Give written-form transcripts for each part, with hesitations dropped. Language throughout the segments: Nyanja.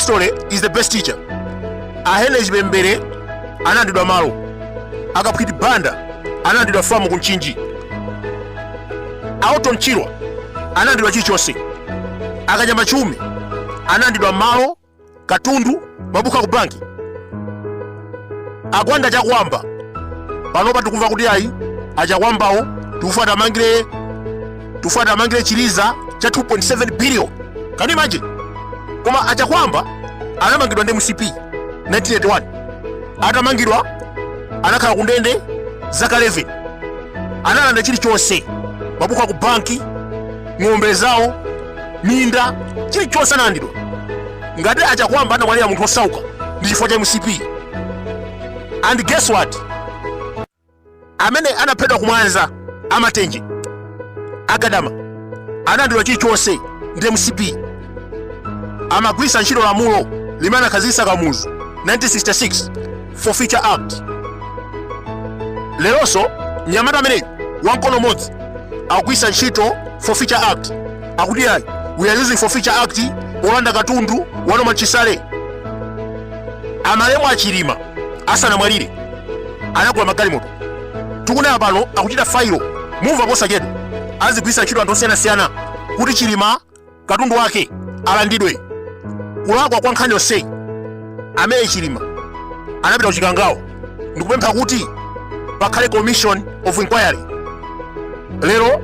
history is the best teacher. Ahene chipembere anandidwa malo, akaphwiti banda anandidwa famu kunchinji, Auto Nchirwa anandidwa chilichonse, akanyama chumi anandidwa malo, katundu, mabuka ku banki. Agwanda chakwamba panopa tikumva kuti ayi achakwambawo tufuata mangire chiliza cha 2.7 billion. Can you imagine? Koma achakwamba anamangidwa ndi MCP 1981, atamangidwa anakhala kundende zaka 11, analanda chilichonse, mabuka ku banki, ng'ombe zawo, minda, chilichonse analandidwa. Ngati achakwamba anamwalira munthu osauka ndi chifukwa cha MCP. And guess what? Amene anaphedwa kumwanza amatenje agadama anandidwa chilichonse ndi MCP. Amagwisa ntchito lamulo limene anakhazikitsa kamuzu 1966 for Future Act. Leronso mnyamata ameneyo wamkono modzi akugwisa ntchito for Future Act. Akuti ayi we are using for Future Act polanda katundu wano machisale. Amalemu achilima asanamwalire anagula magalimoto. Tikunena pano akuchita failo mumva posachedwa azigwisa ntchito anthu osiyanasiyana kuti chilima katundu wake alandidwe. Kulakwa kwa nkhani yonseyi amene chilima anapita kuchikangawo ndikupempha kuti pakhale commission of inquiry. Lero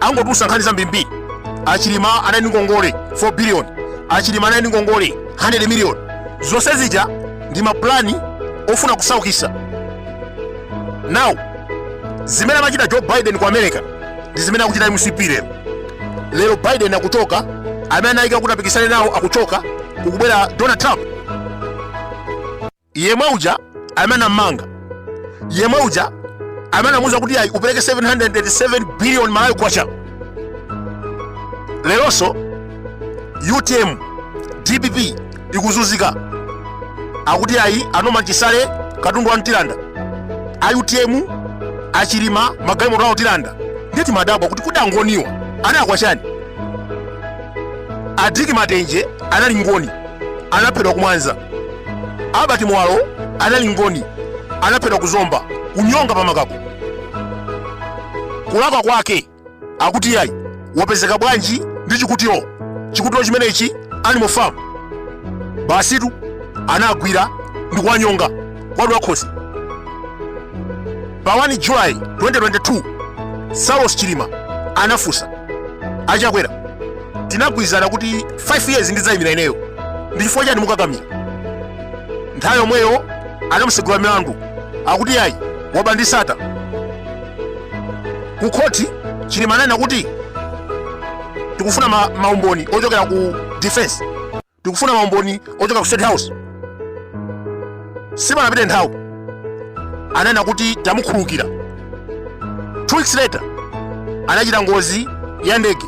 angotulutsa nkhani zambirimbiri. Achilima anali ndi ngongole 4 billion, achilima anali ndi ngongole 100 million. Zonse zija ndi maplani ofuna kusaukitsa. Now zimene amachita Joe Biden ku America ndi zimene akuchita MCP lero. Lero Biden akuchoka, amene anayika kuti apikisane nawo akuchoka, kukubwera Donald Trump. Yemwe uja amene amanga, yemwe uja amene anamuwuza kuti ayi upereke 787 billion malawi kwacha. Leronso UTM DPP ikuzunzika, akuti ayi anoma chisale katundu wa mtilanda. UTM achilima magalimoto awo tilanda. Nditi madabwa kuti kudangoniwa anakwachani. Adiki Matenje anali ngoni anaphedwa kumwanza. Abati Mwalo anali ngoni anaphedwa kuzomba kunyonga pamakapo. Kulakwa kwake akuti yayi wapezeka bwanji ndi chikutiro chimenechi animal farm. Basitu anagwira ndi kuwanyonga kwadwa khosi. Pa 1 July 2022 Saulos Chilima anafusa achakwera tinagwizana kuti 5 years ndizayimira ineyo ndi chifukwa chani mukakamira. Nthawi yomweyo anamusegula milandu akuti yayi wabandisata. Ku khoti Chilima ananena kuti tikufuna maumboni ochokera ku defense, tikufuna maumboni ochokera ku State House. Sipanapite nthawi ananena kuti tamukhulukira. 2 weeks later anachita ngozi ya ndege.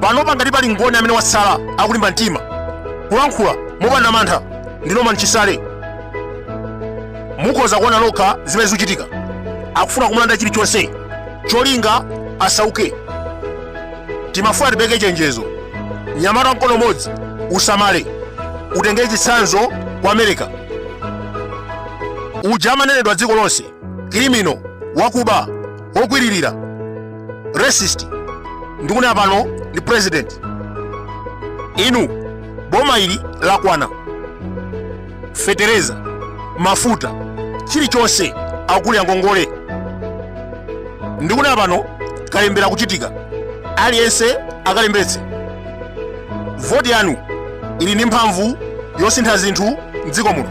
Panopa ngati pali ngoni amene wasala akulimba mtima kulankhula mopanda mantha ndinoma mchisale. Mukhoza kuona lokha zimene zikuchitika. Akufuna kumulanda chilichonse cholinga asauke. Timafuna tibeke chenjezo. Nyamata mkono modzi usamale utengere chitsanzo ku America. Uja amanenedwa dziko lonse criminal, wakuba, wokwiririra, racist. Ndikunena pano ndi president. Inu boma ili lakwana fetereza mafuta chilichonse akuli ngongole. Ndikunena pano kalembera kuchitika, aliyense akalembetse. Voti yanu ili ndi mphamvu yosintha zinthu m'dziko muno.